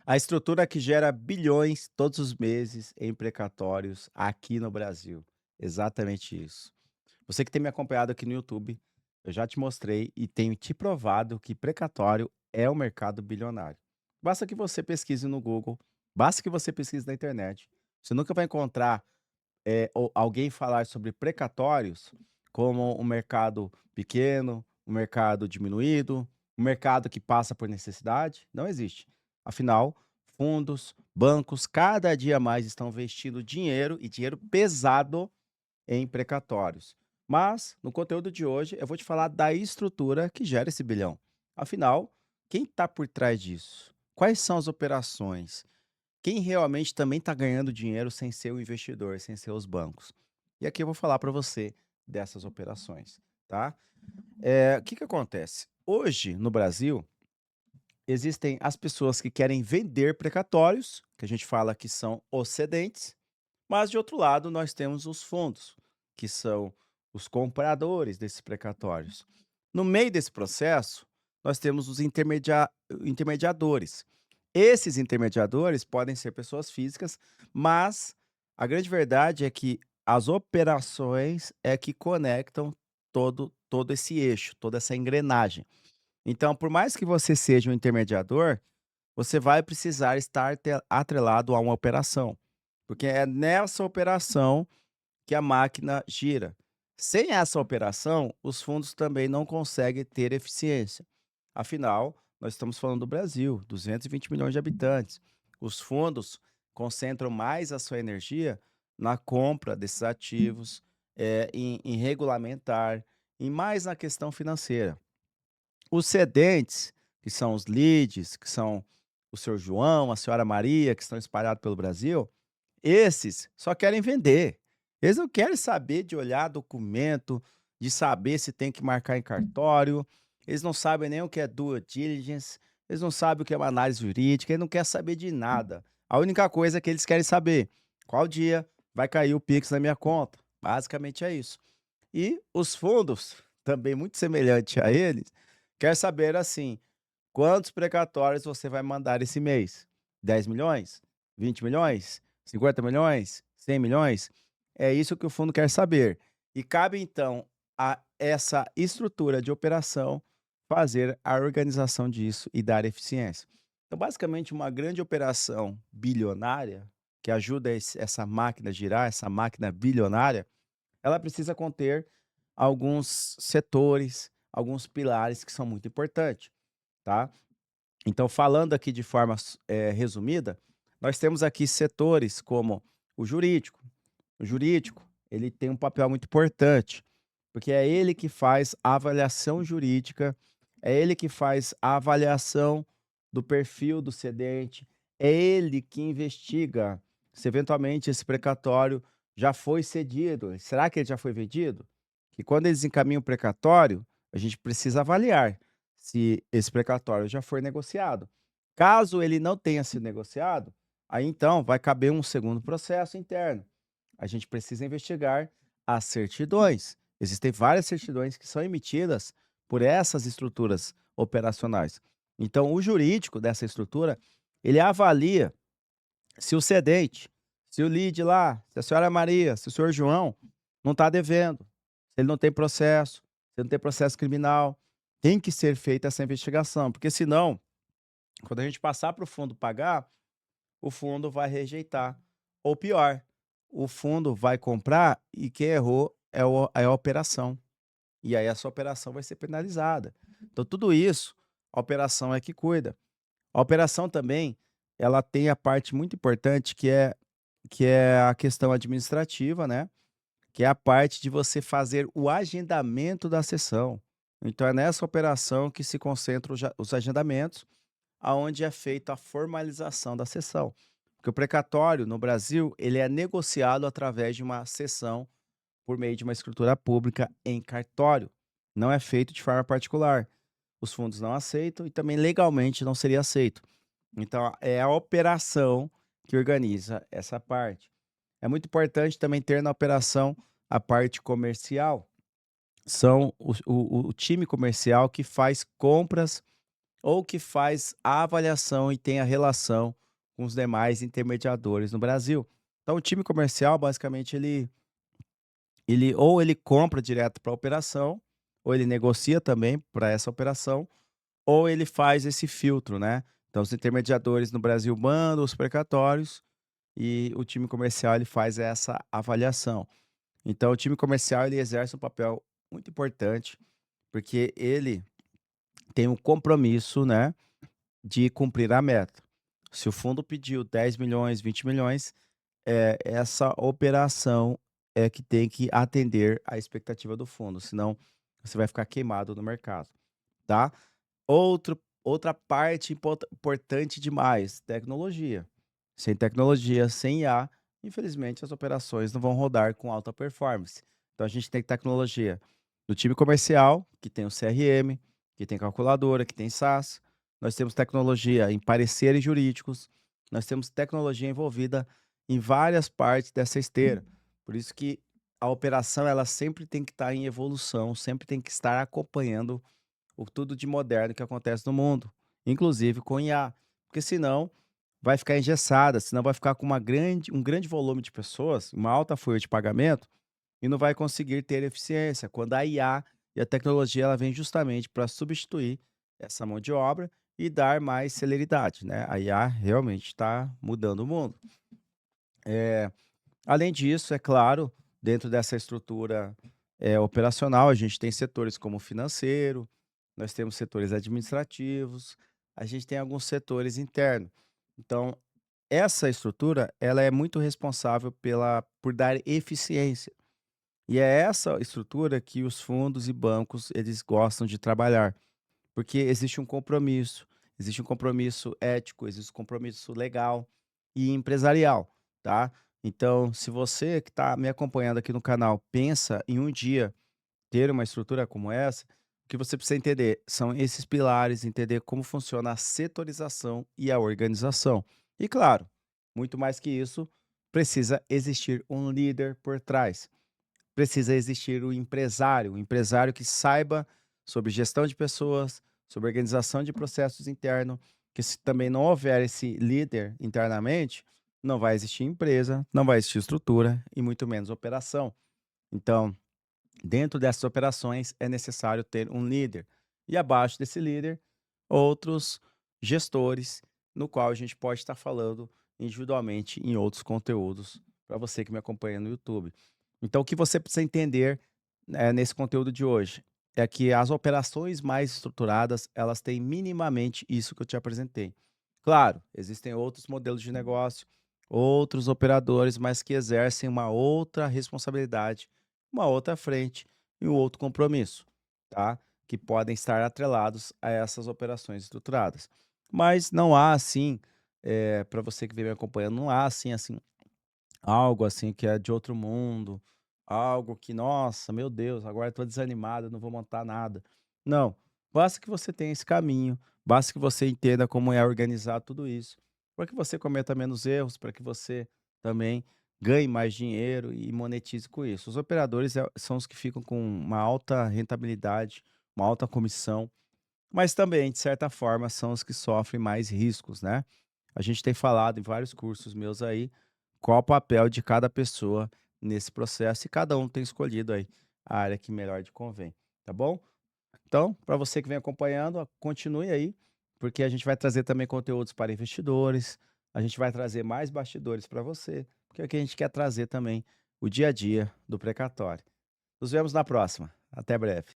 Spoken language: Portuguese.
A estrutura que gera bilhões todos os meses em precatórios aqui no Brasil. Exatamente isso. Você que tem me acompanhado aqui no YouTube, eu já te mostrei e tenho te provado que precatório é o mercado bilionário. Basta que você pesquise no Google, basta que você pesquise na internet. Você nunca vai encontrar alguém falar sobre precatórios como um mercado pequeno, um mercado diminuído, um mercado que passa por necessidade. Não existe. Afinal, fundos, bancos, cada dia mais estão investindo dinheiro e dinheiro pesado em precatórios. Mas, no conteúdo de hoje, eu vou te falar da estrutura que gera esse bilhão. Afinal, quem está por trás disso? Quais são as operações? Quem realmente também está ganhando dinheiro sem ser o investidor, sem ser os bancos? E aqui eu vou falar para você dessas operações, tá? O que que acontece? Hoje, no Brasil, existem as pessoas que querem vender precatórios, que a gente fala que são os cedentes, mas de outro lado nós temos os fundos, que são os compradores desses precatórios. No meio desse processo, nós temos os intermediadores. Esses intermediadores podem ser pessoas físicas, mas a grande verdade é que as operações é que conectam todo esse eixo, toda essa engrenagem. Então, por mais que você seja um intermediador, você vai precisar estar atrelado a uma operação, porque é nessa operação que a máquina gira. Sem essa operação, os fundos também não conseguem ter eficiência. Afinal, nós estamos falando do Brasil, 220 milhões de habitantes. Os fundos concentram mais a sua energia na compra desses ativos, em regulamentar, e mais na questão financeira. Os cedentes, que são os leads, que são o seu João, a senhora Maria, que estão espalhados pelo Brasil, esses só querem vender. Eles não querem saber de olhar documento, de saber se tem que marcar em cartório, eles não sabem nem o que é due diligence, eles não sabem o que é uma análise jurídica, eles não querem saber de nada. A única coisa que eles querem saber, qual dia vai cair o Pix na minha conta. Basicamente é isso. E os fundos, também muito semelhante a eles, quer saber assim: quantos precatórios você vai mandar esse mês? 10 milhões, 20 milhões, 50 milhões, 100 milhões? É isso que o fundo quer saber. E cabe então a essa estrutura de operação fazer a organização disso e dar eficiência. Então, basicamente, uma grande operação bilionária que ajuda essa máquina a girar, essa máquina bilionária, ela precisa conter alguns setores, alguns pilares que são muito importantes, tá? Então, falando aqui de forma resumida, nós temos aqui setores como o jurídico. O jurídico, ele tem um papel muito importante, porque é ele que faz a avaliação jurídica, é ele que faz a avaliação do perfil do cedente, é ele que investiga se eventualmente esse precatório já foi cedido. Será que ele já foi vendido? Que quando eles encaminham o precatório, a gente precisa avaliar se esse precatório já foi negociado. Caso ele não tenha sido negociado, aí então vai caber um segundo processo interno. A gente precisa investigar as certidões. Existem várias certidões que são emitidas por essas estruturas operacionais. Então, o jurídico dessa estrutura, ele avalia se o cedente, se o lead lá, se a senhora Maria, se o senhor João não está devendo, se ele não tem processo, se não tem processo criminal, tem que ser feita essa investigação, porque senão, quando a gente passar para o fundo pagar, o fundo vai rejeitar. Ou pior, o fundo vai comprar e quem errou é a operação. E aí essa operação vai ser penalizada. Então, tudo isso, a operação é que cuida. A operação também, ela tem a parte muito importante que é a questão administrativa, né, que é a parte de você fazer o agendamento da sessão. Então é nessa operação que se concentram os agendamentos, aonde é feita a formalização da sessão. Porque o precatório no Brasil, ele é negociado através de uma sessão por meio de uma escritura pública em cartório. Não é feito de forma particular. Os fundos não aceitam e também legalmente não seria aceito. Então, é a operação que organiza essa parte. É muito importante também ter na operação a parte comercial. São o time comercial que faz compras ou que faz a avaliação e tem a relação com os demais intermediadores no Brasil. Então o time comercial basicamente ele ou ele compra direto para a operação, ou ele negocia também para essa operação, ou ele faz esse filtro, né. Então os intermediadores no Brasil mandam os precatórios e o time comercial ele faz essa avaliação. Então o time comercial ele exerce um papel muito importante, porque ele tem um compromisso, né, de cumprir a meta. Se o fundo pediu 10 milhões, 20 milhões, essa operação é que tem que atender à expectativa do fundo, senão você vai ficar queimado no mercado, tá. Outra parte importante demais, tecnologia. Sem tecnologia, sem IA, infelizmente as operações não vão rodar com alta performance. Então a gente tem tecnologia do time comercial, que tem o CRM, que tem calculadora, que tem SaaS. Nós temos tecnologia em pareceres jurídicos, nós temos tecnologia envolvida em várias partes dessa esteira. Por isso que a operação ela sempre tem que estar em evolução, sempre tem que estar acompanhando o tudo de moderno que acontece no mundo, inclusive com IA, porque senão vai ficar engessada, senão vai ficar com um grande volume de pessoas, uma alta folha de pagamento e não vai conseguir ter eficiência, quando a IA e a tecnologia ela vem justamente para substituir essa mão de obra e dar mais celeridade, né. A IA realmente está mudando o mundo. Eh, Além disso, é claro, dentro dessa estrutura, operacional, a gente tem setores como o financeiro, nós temos setores administrativos, a gente tem alguns setores internos. Então, essa estrutura, ela é muito responsável por dar eficiência. E é essa estrutura que os fundos e bancos, eles gostam de trabalhar, porque existe um compromisso ético, existe um compromisso legal e empresarial, tá. Então, se você que está me acompanhando aqui no canal pensa em um dia ter uma estrutura como essa, o que você precisa entender são esses pilares, entender como funciona a setorização e a organização. E claro, muito mais que isso, precisa existir um líder por trás. Precisa existir o empresário que saiba sobre gestão de pessoas, sobre organização de processos internos, que se também não houver esse líder internamente, não vai existir empresa, não vai existir estrutura e muito menos operação. Então, dentro dessas operações é necessário ter um líder e abaixo desse líder, outros gestores, no qual a gente pode estar falando individualmente em outros conteúdos para você que me acompanha no YouTube. Então, o que você precisa entender, nesse conteúdo de hoje é que as operações mais estruturadas, elas têm minimamente isso que eu te apresentei. Claro, existem outros modelos de negócio, outros operadores, mas que exercem uma outra responsabilidade, uma outra frente e um outro compromisso, tá? Que podem estar atrelados a essas operações estruturadas. Mas não há assim, para você que vem me acompanhando, não há assim, algo assim que é de outro mundo, algo que, nossa, meu Deus, agora estou desanimado, não vou montar nada. Não, basta que você tenha esse caminho, basta que você entenda como é organizar tudo isso, para que você cometa menos erros, para que você também ganhe mais dinheiro e monetize com isso. Os operadores são os que ficam com uma alta rentabilidade, uma alta comissão, mas também, de certa forma, são os que sofrem mais riscos, né? A gente tem falado em vários cursos meus aí qual o papel de cada pessoa nesse processo e cada um tem escolhido aí a área que melhor te convém, tá bom? Então, para você que vem acompanhando, ó, continue aí, porque a gente vai trazer também conteúdos para investidores, a gente vai trazer mais bastidores para você, porque aqui a gente quer trazer também o dia a dia do precatório. Nos vemos na próxima. Até breve.